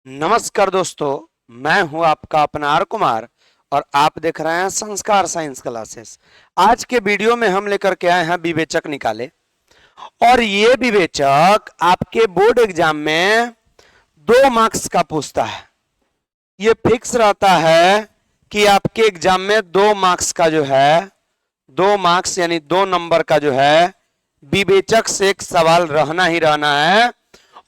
नमस्कार दोस्तों, मैं हूं आपका अपना आर कुमार और आप देख रहे हैं संस्कार साइंस क्लासेस। आज के वीडियो में हम लेकर के आए हैं विवेचक निकाले। और ये विवेचक आपके बोर्ड एग्जाम में 2 मार्क्स का पूछता है। ये फिक्स रहता है कि आपके एग्जाम में 2 मार्क्स का जो है 2 मार्क्स यानी 2 नंबर का जो है विवेचक से एक सवाल रहना ही रहना है।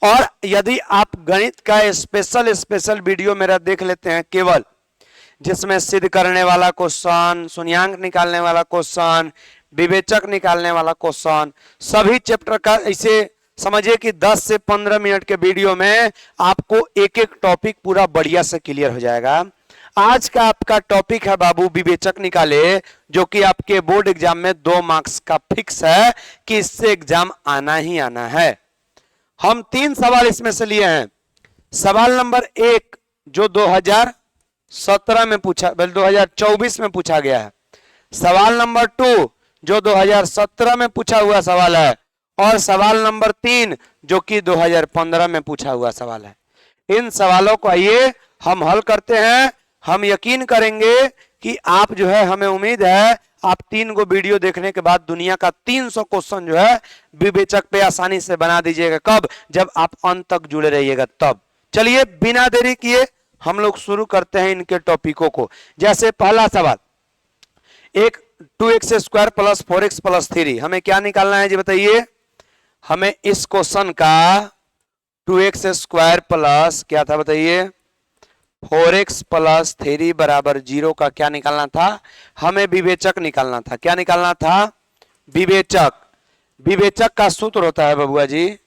और यदि आप गणित का स्पेशल वीडियो मेरा देख लेते हैं केवल, जिसमें सिद्ध करने वाला क्वेश्चन, शून्यांक निकालने वाला क्वेश्चन, विवेचक निकालने वाला क्वेश्चन, सभी चैप्टर का ऐसे समझिए कि 10 से 15 मिनट के वीडियो में आपको एक एक टॉपिक पूरा बढ़िया से क्लियर हो जाएगा। आज का आपका टॉपिक है बाबू विवेचक निकाले, जो कि आपके बोर्ड एग्जाम में 2 मार्क्स का फिक्स है कि इससे एग्जाम आना ही आना है। हम 3 सवाल इसमें से लिए हैं। सवाल नंबर 1 जो 2017 में पूछा 2024 में पूछा गया है। सवाल नंबर 2 जो 2017 में पूछा हुआ सवाल है। और सवाल नंबर 3 जो कि 2015 में पूछा हुआ सवाल है। इन सवालों को आइए हम हल करते हैं। हम यकीन करेंगे कि आप जो है, हमें उम्मीद है आप 3 गो वीडियो देखने के बाद दुनिया का 300 क्वेश्चन जो है विवेचक पे आसानी से बना दीजिएगा। कब? जब आप अंत तक जुड़े रहिएगा तब। चलिए बिना देरी किए हम लोग शुरू करते हैं इनके टॉपिकों को। जैसे पहला सवाल, एक 2x² प्लस 4x प्लस 3, हमें क्या निकालना है जी बताइए। हमें इस क्वेश्चन का 2x² प्लस क्या था बताइए, 4x प्लस 3 बराबर 0 का क्या निकालना था? हमें विवेचक निकालना था। क्या निकालना था? विवेचक। विवेचक का सूत्र होता है बबुआ जी,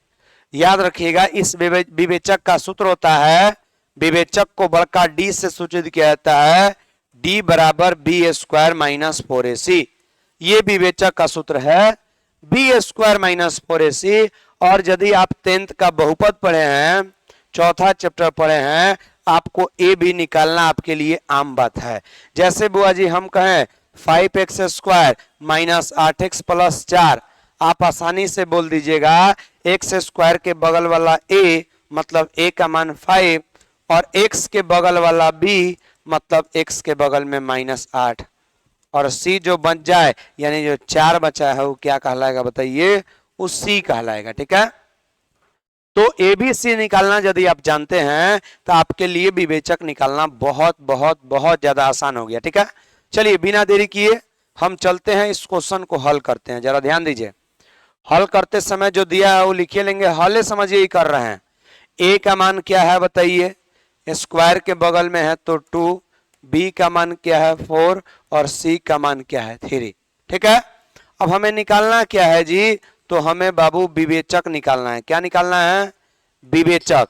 याद रखिएगा, इस विवेचक का सूत्र होता है, विवेचक को बड़का डी से सूचित किया जाता है, d बराबर b² माइनस 4ac। ये विवेचक का सूत्र है b² माइनस 4ac। और यदि आप 10th का बहुपद पढ़े हैं, चौथा चैप्टर पढ़े हैं, आपको ए भी निकालना आपके लिए आम बात है। जैसे बुआ जी हम कहें 5x² माइनस 8x प्लस 4, आप आसानी से बोल दीजिएगा x² के बगल वाला a मतलब a का मान 5 और x के बगल वाला b मतलब x के बगल में -8 और c जो बच जाए यानी जो 4 बचा है वो क्या कहलाएगा बताइए? वो c कहलाएगा। ठीक है, तो एबीसी निकालना यदि आप जानते हैं तो आपके लिए विवेचक निकालना बहुत बहुत बहुत ज्यादा आसान हो गया। ठीक है, चलिए बिना देरी किए हम चलते हैं, इस क्वेश्चन को हल करते हैं। जरा ध्यान दीजिए, हल करते समय जो दिया है वो लिखे लेंगे, हल समझिए ही कर रहे हैं। ए का मान क्या है बताइए, स्क्वायर के बगल में है तो 2, बी का मान क्या है 4 और सी का मान क्या है 3। ठीक है, अब हमें निकालना क्या है जी, तो हमें बाबू विवेचक निकालना है। क्या निकालना है? विवेचक।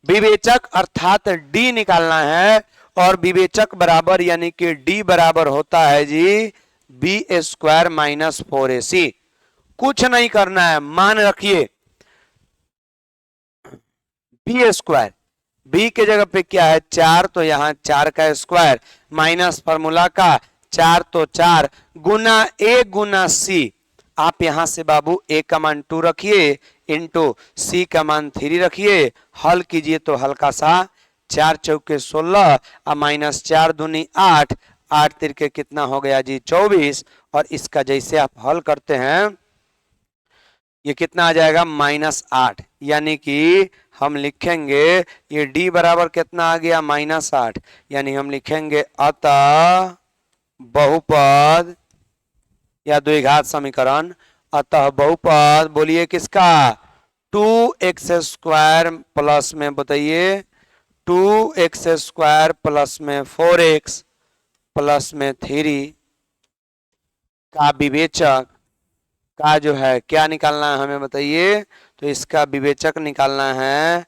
विवेचक अर्थात डी निकालना है। और विवेचक बराबर यानी कि डी बराबर होता है जी b² माइनस 4ac। कुछ नहीं करना है, मान रखिए b², b के जगह पे क्या है 4, तो यहां 4 का स्क्वायर माइनस फॉर्मूला का 4 तो 4 गुना a गुना c। आप यहां से बाबू a का मान 2 रखिए इंटू c का मान 3 रखिए, हल कीजिए तो हल्का सा 4 चौके 16 और -4 दूनी 8, 8 तिरके कितना हो गया जी 24। और इसका जैसे आप हल करते हैं ये कितना आ जाएगा -8, यानी कि हम लिखेंगे ये d बराबर कितना आ गया -8, यानी हम लिखेंगे अतः बहुपद या द्विघात समीकरण, अतः बहुपद बोलिए किसका? 2x² प्लस में बताइए 2x² प्लस में 4x प्लस में 3 का विवेचक का जो है क्या निकालना है हमें बताइए। तो इसका विवेचक निकालना है,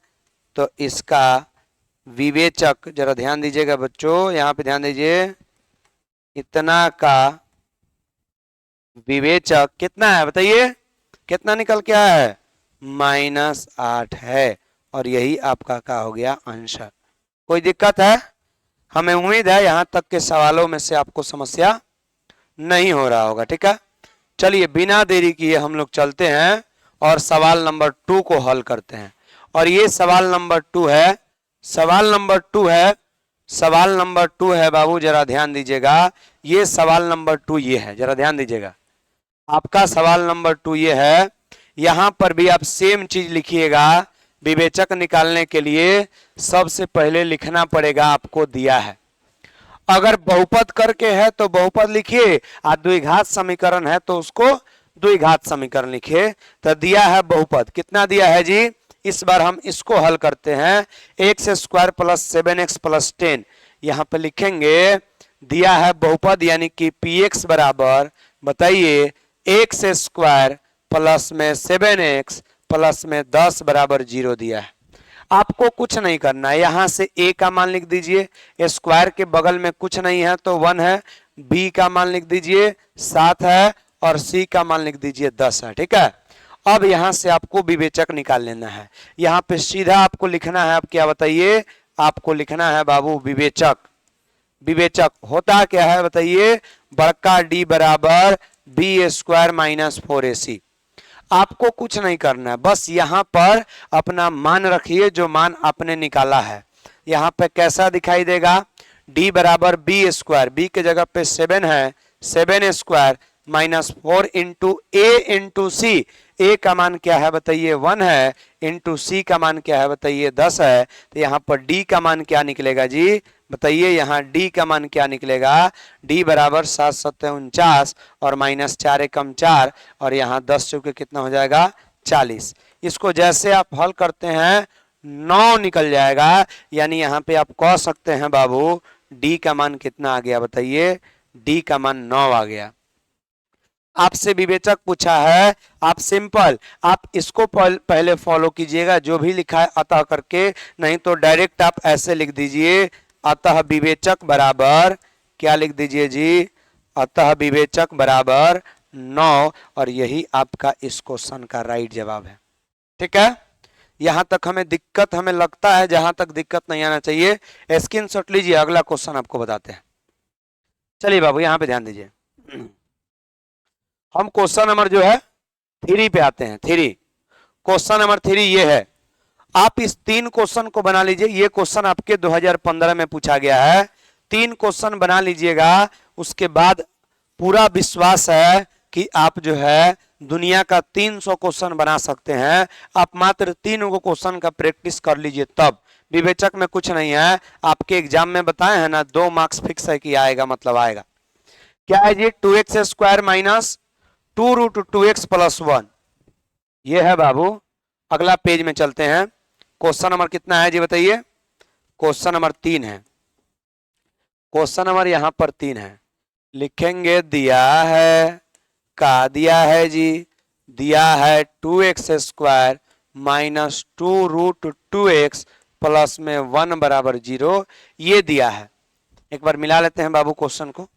तो इसका विवेचक जरा ध्यान दीजिएगा बच्चों, यहाँ पे ध्यान दीजिए, इतना का विवेचक कितना है बताइए, कितना निकल के आया है? -8 है। और यही आपका क्या हो गया आंसर। कोई दिक्कत है? हमें उम्मीद है यहां तक के सवालों में से आपको समस्या नहीं हो रहा होगा। ठीक है, चलिए बिना देरी किए हम लोग चलते हैं और सवाल नंबर 2 को हल करते हैं। और ये सवाल नंबर 2 है सवाल नंबर 2 है, सवाल नंबर 2 है बाबू, जरा ध्यान दीजिएगा। ये सवाल नंबर 2 ये है, जरा ध्यान दीजिएगा। आपका सवाल नंबर 2 ये है। यहां पर भी आप सेम चीज लिखिएगा। विवेचक निकालने के लिए सबसे पहले लिखना पड़ेगा, आपको दिया है। अगर बहुपद करके है तो बहुपद लिखिए, और द्विघात समीकरण है तो उसको द्विघात समीकरण लिखिए। तो दिया है बहुपद, कितना दिया है जी? इस बार हम इसको हल करते हैं। X square plus 7x plus 10 यहां पे लिखेंगे। दिया है बहुपद यानी कि px बराबर, बताइए, एक्स स्क्वायर प्लस में 7x प्लस में 10 बराबर 0 दिया है। आपको कुछ नहीं करना है, यहां से a का मान लिख दीजिए, स्क्वायर के बगल में कुछ नहीं है तो 1 है, b का मान लिख दीजिए 7 है, और c का मान लिख दीजिए 10 है। ठीक है, अब यहां से आपको विवेचक निकाल लेना है। यहां पे सीधा आपको लिखना है, आप क्या बताइए, आपको लिखना है बाबू विवेचक। विवेचक होता क्या है बताइए? बड़का डी बराबर बी स्क्वायर माइनस 4ac। आपको कुछ नहीं करना है, बस यहां पर अपना मान रखिए जो मान आपने निकाला है। यहां पे कैसा दिखाई देगा? d बराबर बी स्क्वायर, बी के जगह पे 7 है, 7 स्क्वायर माइनस 4 इंटू ए इंटू सी। ए का मान क्या है बताइए? 1 है, इंटू सी का मान क्या है बताइए? 10 है। तो यहाँ पर डी का मान क्या निकलेगा जी? बताइए, यहाँ डी का मान क्या निकलेगा? डी बराबर 7 7 49 और माइनस 4 एकम 4, और यहाँ 10 चौके कितना हो जाएगा? 40। इसको जैसे आप हल करते हैं 9 निकल जाएगा। यानी यहाँ पे आप कह सकते हैं बाबू डी का मान कितना आ गया बताइए? डी का मान 9 आ गया। आपसे विवेचक पूछा है, आप सिंपल आप इसको पहले फॉलो कीजिएगा, जो भी लिखा है अतः करके, नहीं तो डायरेक्ट आप ऐसे लिख दीजिए, अतः विवेचक बराबर, क्या लिख दीजिए जी? अतः विवेचक बराबर 9, और यही आपका इस क्वेश्चन का राइट जवाब है। ठीक है, यहां तक हमें दिक्कत, हमें लगता है जहां तक दिक्कत नहीं आना चाहिए। स्क्रीनशॉट लीजिए, अगला क्वेश्चन आपको बताते हैं। चलिए बाबू यहां पे ध्यान दीजिए। हम क्वेश्चन नंबर जो है 3 पे आते हैं। 3, क्वेश्चन नंबर 3 ये है। आप इस 3 क्वेश्चन को बना लीजिए। ये क्वेश्चन आपके 2015 में पूछा गया है। 3 क्वेश्चन बना लीजिएगा, उसके बाद पूरा विश्वास है कि आप जो है दुनिया का 300 क्वेश्चन बना सकते हैं। आप मात्र 3 क्वेश्चन का प्रैक्टिस कर लीजिए, तब विवेचक में कुछ नहीं है। आपके एग्जाम में बताए हैं ना, 2 मार्क्स फिक्स है कि आएगा, मतलब आएगा। क्या है जी? 2x square minus 2 root 2x plus 1, ये है बाबू। अगला पेज में चलते हैं। क्वेश्चन नंबर कितना है जी बताइए? क्वेश्चन नंबर 3 है। क्वेश्चन नंबर यहां पर 3 है। लिखेंगे दिया है, का दिया है जी? दिया है 2x square minus 2 root 2x plus में 1 बराबर 0, ये दिया है। एक बार मिला लेते हैं बाबू क्वेश्चन को।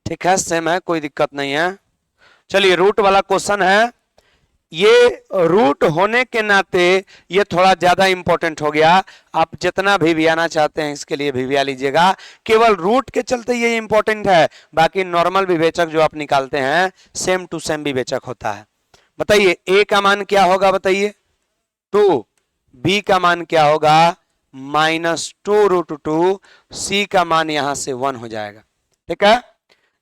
ठीक है, सेम है, कोई दिक्कत नहीं है। चलिए, रूट वाला क्वेश्चन है। ये रूट होने के नाते ये थोड़ा ज्यादा इंपॉर्टेंट हो गया। आप जितना भी आना चाहते हैं इसके लिए भी आ लीजिएगा। केवल रूट के चलते ये इंपॉर्टेंट है, बाकी नॉर्मल विवेचक जो आप निकालते हैं सेम टू सेम विवेचक होता है। बताइए, ए का मान क्या होगा बताइए? 2। बी का मान क्या होगा? Minus 2 root 2। सी का मान यहां से 1 हो जाएगा। ठीक है,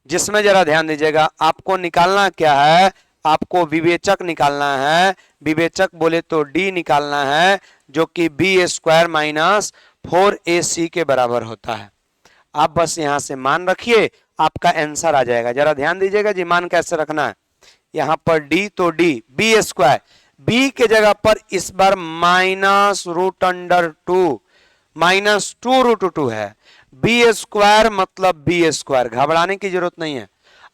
जिसमें जरा ध्यान दीजिएगा, आपको निकालना क्या है? आपको विवेचक निकालना है। विवेचक बोले तो डी निकालना है, जो कि बी स्क्वायर माइनस 4ac के बराबर होता है। आप बस यहां से मान रखिए, आपका आंसर आ जाएगा। जरा ध्यान दीजिएगा जी, मान कैसे रखना है। यहां पर डी तो डी, बी स्क्वायर, बी के जगह पर इस बार minus root under 2, minus 2 root 2 है। बी स्क्वायर मतलब बी स्क्वायर, घबराने की जरूरत नहीं है।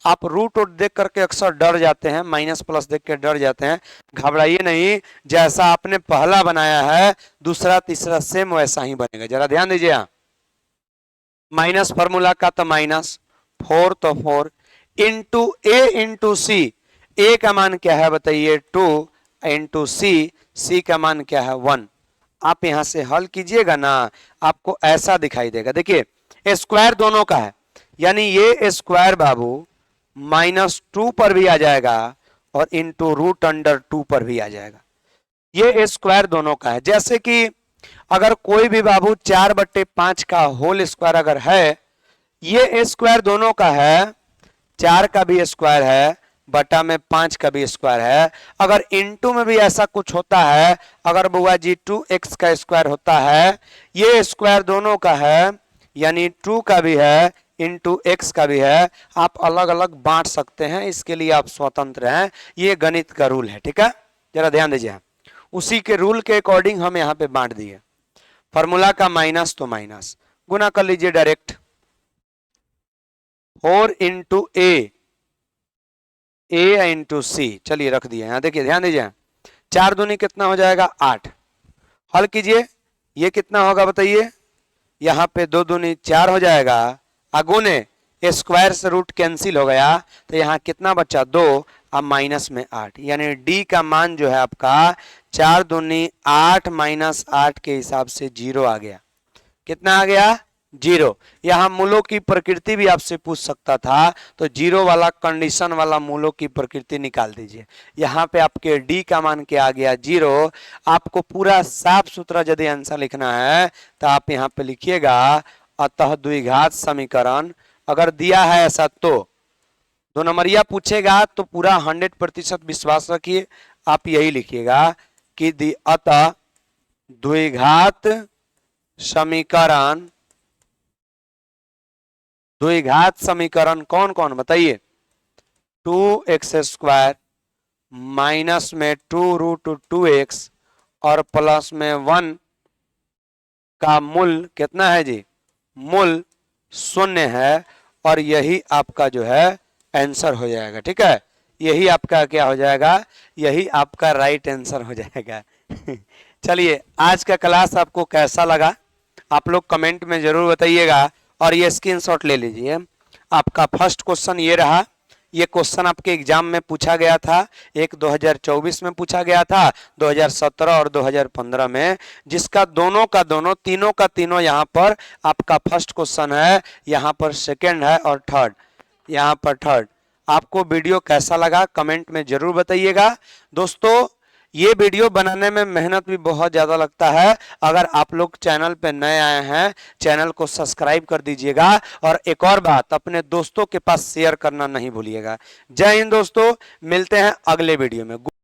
आप रूट और देख करके अक्सर डर जाते हैं, माइनस प्लस देख के डर जाते हैं। घबराइए नहीं, जैसा आपने पहला बनाया है दूसरा तीसरा सेम वैसा ही बनेगा। जरा ध्यान दीजिए, यहां माइनस फॉर्मूला का तो माइनस 4 तो 4 इंटू ए इंटू सी। ए का मान क्या है बताइए? 2 इंटू सी, सी का मान क्या है? 1। आप यहां से हल कीजिएगा ना, आपको ऐसा दिखाई देगा। देखिए, स्क्वायर दोनों का है, यानी ये स्क्वायर बाबू -2 पर भी आ जाएगा और इंटू रूट अंडर 2 पर भी आ जाएगा। ये स्क्वायर दोनों का है। जैसे कि अगर कोई भी बाबू 4/5 का होल स्क्वायर अगर है, ये स्क्वायर दोनों का है, 4 का भी स्क्वायर है बटा में 5 का भी स्क्वायर है। अगर इनटू में भी ऐसा कुछ होता है, अगर बुआ जी 2x का स्क्वायर होता है, ये स्क्वायर दोनों का है यानी 2 का भी है इंटू एक्स का भी है, आप अलग अलग बांट सकते हैं, इसके लिए आप स्वतंत्र हैं। ये गणित का रूल है, ठीक है, जरा ध्यान दीजिए। उसी के रूल के अकॉर्डिंग हम यहाँ पे बांट दिए। फॉर्मूला का माइनस तो माइनस, गुना कर लीजिए डायरेक्ट, 4 इंटू ए इंटू सी, चलिए रख दिए। यहां देखिए, ध्यान दीजिए, 4 दूनी कितना हो जाएगा 8, हल कीजिए, ये कितना होगा बताइए, यहां पे 2 दूनी 4 हो जाएगा, अगुने स्क्वायर से रूट कैंसिल हो गया, तो यहां कितना बचा 2, अब माइनस में 8, यानी डी का मान जो है आपका 4 दूनी 8 माइनस 8 के हिसाब से 0 आ गया। कितना आ गया 0। यहां मूलों की प्रकृति भी आपसे पूछ सकता था, तो 0 वाला कंडीशन वाला मूलों की प्रकृति निकाल दीजिए। यहां पे आपके डी का मान क्या आ गया 0। आपको पूरा साफ सुथरा यदि आंसर लिखना है तो आप यहां पे लिखिएगा, अतः द्विघात समीकरण अगर दिया है ऐसा तो 2 नंबरिया पूछेगा तो पूरा 100% विश्वास रखिए, आप यही लिखिएगा कि अतः द्विघात समीकरण कौन कौन बताइए, 2x² माइनस में 2√2x और प्लस में 1 का मूल कितना है जी, मूल 0 है, और यही आपका जो है आंसर हो जाएगा। ठीक है, यही आपका क्या हो जाएगा, यही आपका राइट आंसर हो जाएगा। चलिए, आज का क्लास आपको कैसा लगा आप लोग कमेंट में जरूर बताइएगा, और ये स्क्रीनशॉट ले लीजिए। आपका फर्स्ट क्वेश्चन ये रहा, ये क्वेश्चन आपके एग्जाम में पूछा गया था, एक 2024 में पूछा गया था, 2017 और 2015 में, जिसका दोनों का दोनों, तीनों का तीनों यहाँ पर आपका फर्स्ट क्वेश्चन है, यहाँ पर सेकंड है और थर्ड यहाँ पर थर्ड। आपको वीडियो कैसा लगा कमेंट में जरूर बताइएगा। दोस्तों, ये वीडियो बनाने में मेहनत भी बहुत ज़्यादा लगता है। अगर आप लोग चैनल पे नए आए हैं, चैनल को सब्सक्राइब कर दीजिएगा, और एक और बात, अपने दोस्तों के पास शेयर करना नहीं भूलिएगा। जय हिंद दोस्तों, मिलते हैं अगले वीडियो में।